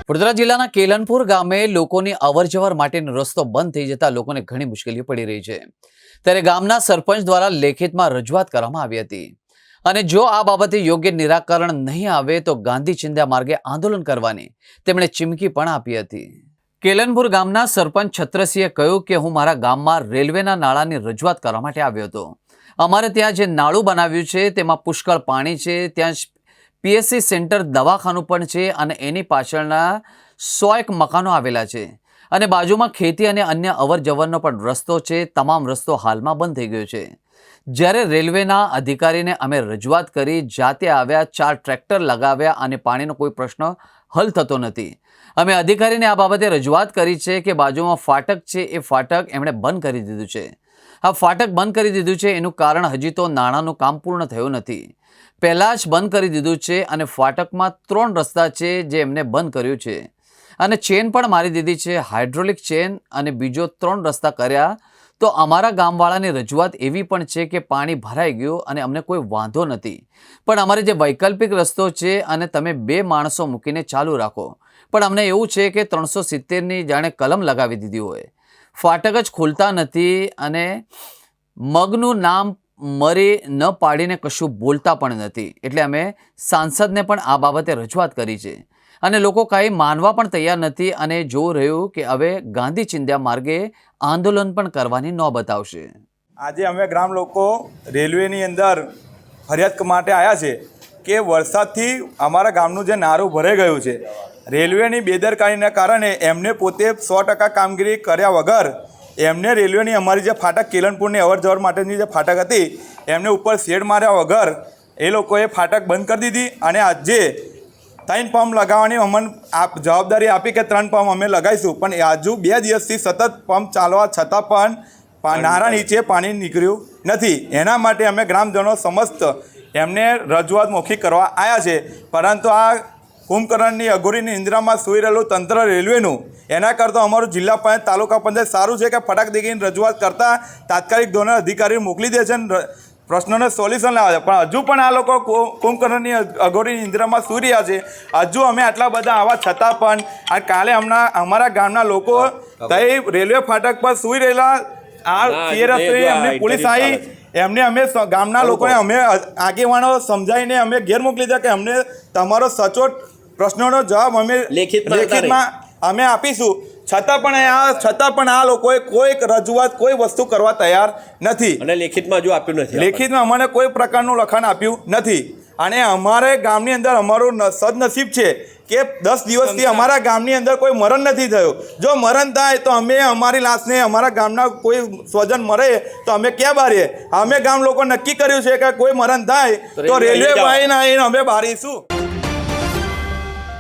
વડોદરા જિલ્લાના કેલનપુર ગામે લોકોની અવરજવર માટેનો રસ્તો બંધ થઈ જતા લોકોને ઘણી મુશ્કેલીઓ પડી રહી છે। ત્યારે ગામના સરપંચ દ્વારા લેખિતમાં રજૂઆત કરવામાં આવી હતી અને જો આ બાબતે યોગ્ય નિરાકરણ નહીં આવે તો ગાંધી ચિંધ્યા માર્ગે આંદોલન કરવાની તેમણે ચીમકી પણ આપી હતી। કેલનપુર ગામના સરપંચ છત્રસિંહે કહ્યું કે હું મારા ગામમાં રેલવેના નાળાની રજૂઆત કરવા માટે આવ્યો હતો। અમારે ત્યાં જે નાળું બનાવ્યું છે તેમાં પુષ્કળ પાણી છે, ત્યાં પીએસસી સેન્ટર દવાખાનું પણ છે અને એની પાછળના 100 મકાનો આવેલા છે અને બાજુમાં ખેતી અને અન્ય અવરજવરનો પણ રસ્તો છે। તમામ રસ્તો હાલમાં બંધ થઈ ગયો છે। જ્યારે રેલવેના અધિકારીને અમે રજૂઆત કરી, જાતે આવ્યા, 4 ટ્રેક્ટર લગાવ્યા અને પાણીનો કોઈ પ્રશ્ન હલ થતો નથી। અમે અધિકારીને આ બાબતે રજૂઆત કરી છે કે બાજુમાં ફાટક છે એ ફાટક એમણે બંધ કરી દીધું છે। આ ફાટક બંધ કરી દીધું છે એનું કારણ હજી તો નાણાંનું કામ પૂર્ણ થયું નથી। પહેલાં જ બંધ કરી દીધું છે અને ફાટકમાં 3 રસ્તા છે જે એમને બંધ કર્યું છે અને ચેન પણ મારી દીધી છે, હાઇડ્રોલિક ચેન, અને બીજો 3 રસ્તા કર્યા। તો અમારા ગામવાળાની રજૂઆત એવી પણ છે કે પાણી ભરાઈ ગયું અને અમને કોઈ વાંધો નથી, પણ અમારે જે વૈકલ્પિક રસ્તો છે અને તમે 2 માણસો મૂકીને ચાલુ રાખો, પણ અમને એવું છે કે 370ની જાણે કલમ લગાવી દીધી હોય। ફાટક જ ખોલતા નથી અને મગનું નામ મરી ન પાડીને કશું બોલતા પણ નથી। એટલે અમે સાંસદને પણ આ બાબતે રજૂઆત કરી છે અને લોકો કાંઈ માનવા પણ તૈયાર નથી અને જોઈ રહ્યું કે હવે ગાંધી ચિંધ્યા માર્ગે આંદોલન પણ કરવાની નોબત આવશે। આજે અમે ગ્રામ લોકો રેલવેની અંદર ફરિયાદ માટે આવ્યા છે કે વરસાદથી અમારા ગામનું જે નારું ભરાઈ ગયું છે, રેલવેની બેદરકારીના કારણે એમને પોતે 100% કામગીરી કર્યા વગર એમને રેલવેની અમારી જે ફાટક કેલનપુરની અવરજવર માટેની જે ફાટક હતી એમને ઉપર શેડ માર્યા વગર એ લોકોએ ફાટક બંધ કરી દીધી અને આજે 3 પંપ લગાવવાની અમને જવાબદારી આપી કે 3 પંપ અમે લગાવીશું, પણ હજુ 2 દિવસથી સતત પંપ ચાલવા છતાં પણ નારા નીચે પાણી નીકળ્યું નથી। એના માટે અમે ગ્રામજનો સમસ્ત એમને રજૂઆત મૌખિક કરવા આવ્યા છે, પરંતુ આ કુંભકર્ણની અઘોરીની નિંદ્રામાં સૂઈ રહેલું તંત્ર રેલવેનું એના કરતાં અમારું જિલ્લા પંચાયત તાલુકા પંચાયત સારું છે કે ફટાક દેખીને રજૂઆત કરતાં તાત્કાલિક ધોરણે અધિકારી મોકલી દે છે અને પ્રશ્નોને સોલ્યુશન લાવે છે, પણ હજુ પણ આ લોકો કુંભકર્ણની અઘોરીની નિંદ્રામાં સૂઈ રહ્યા છે। હજુ અમે આટલા બધા આવા છતાં પણ આ કાલે અમારા ગામના લોકો તઈ રેલવે ફાટક પર સૂઈ રહેલા એમની પોલીસ આવી, એમને અમે ગામના લોકોને અમે આગેવાનો સમજાવીને અમે ઘેર મોકલી દીધા કે અમને તમારો સચોટ પ્રશ્નોનો જવાબ અમે લેખિતમાં અમે આપીશું, છતાં પણ આ લોકોએ કોઈ રજૂઆત કોઈ વસ્તુ કરવા તૈયાર નથી અને લેખિતમાં હજુ આપ્યું નથી। લેખિતમાં અમને કોઈ પ્રકારનું લખાણ આપ્યું નથી અને અમારે ગામની અંદર અમારું સદનસીબ છે કે 10 દિવસથી અમારા ગામની અંદર કોઈ મરણ નથી થયું। જો મરણ થાય તો અમે અમારી લાશને અમારા ગામના કોઈ સ્વજન મરે તો અમે ક્યાં બારીએ? અમે ગામ લોકો નક્કી કર્યું છે કે કોઈ મરણ થાય તો રેલવે વાહીને અમે બારીશું।